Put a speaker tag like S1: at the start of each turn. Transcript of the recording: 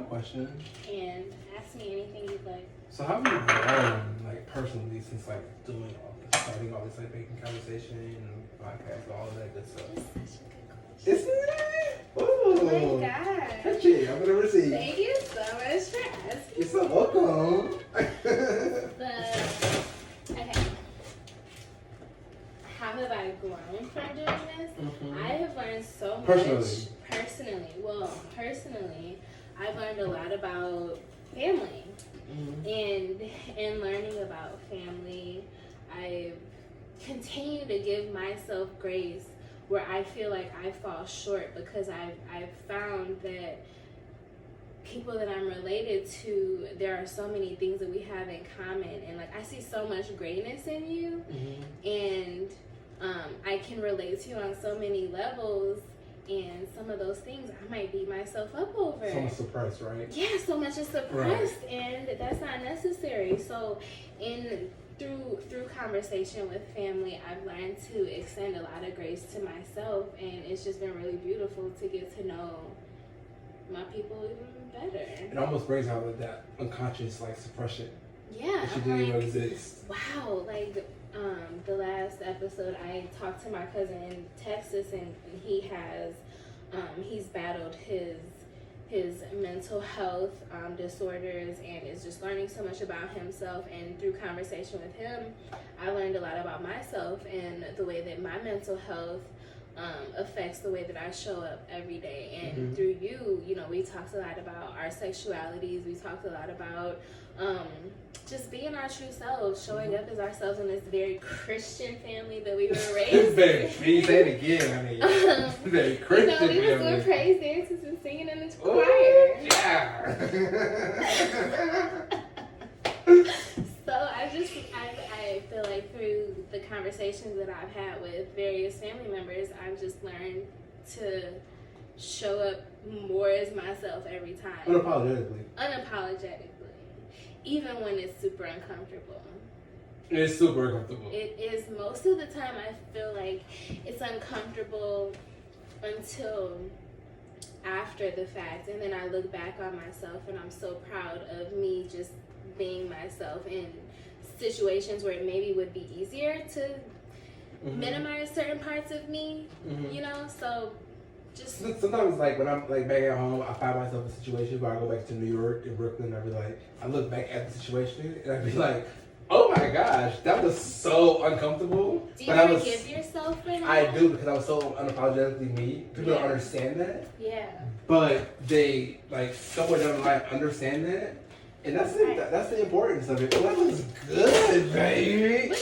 S1: question.
S2: And ask me anything you'd like.
S1: So how have you grown, like, personally since, like, doing all this, starting all this, like, baking conversation and podcast, all of that good stuff?
S2: It's such a good question.
S1: Isn't it? Ooh.
S2: Oh my gosh.
S1: Touch it. I'm gonna receive.
S2: Thank you so much for asking.
S1: You're so welcome.
S2: Okay. How have I grown from doing this?
S1: Mm-hmm.
S2: I have learned so much. Personally, I've learned a lot about family.
S1: Mm-hmm.
S2: And in learning about family, I continue to give myself grace where I feel like I fall short, because I've found that people that I'm related to, there are so many things that we have in common, and like I see so much greatness in you, and I can relate to you on so many levels. And some of those things I might beat myself up over.
S1: So much suppressed, right?
S2: Yeah, so much is suppressed, and that's not necessary. So, through conversation with family, I've learned to extend a lot of grace to myself, and it's just been really beautiful to get to know my people even better.
S1: It almost brings out that unconscious, like, suppression.
S2: Yeah,
S1: that you didn't even exist.
S2: Wow, like the last episode, I talked to my cousin in Texas, and he has he's battled his mental health disorders, and is just learning so much about himself. And through conversation with him, I learned a lot about myself and the way that my mental health affects the way that I show up every day. And through you, we talked a lot about our sexualities. We talked a lot about just being our true selves, showing up as ourselves in this very Christian family that we were raised in.
S1: You say it again, I mean, very Christian
S2: we was doing praise dances and singing in the choir.
S1: Yeah.
S2: So I feel like through the conversations that I've had with various family members, I've just learned to show up more as myself every time. Unapologetically. Even when it's super uncomfortable.
S1: It's super uncomfortable.
S2: It is. Most of the time I feel like it's uncomfortable until after the fact, and then I look back on myself and I'm so proud of me just being myself in situations where it maybe would be easier to minimize certain parts of me, so just
S1: sometimes, like, when I'm, like, back at home, I find myself in situations where I go back to New York and Brooklyn, and I be like, I look back at the situation and I be like, oh my gosh, that was so uncomfortable.
S2: Do you forgive yourself for that?
S1: I do, because I was so unapologetically me. People don't understand that.
S2: Yeah.
S1: But they, like, somewhere down the line understand that. And that's it. That's the importance of it. Oh, that looks good, baby.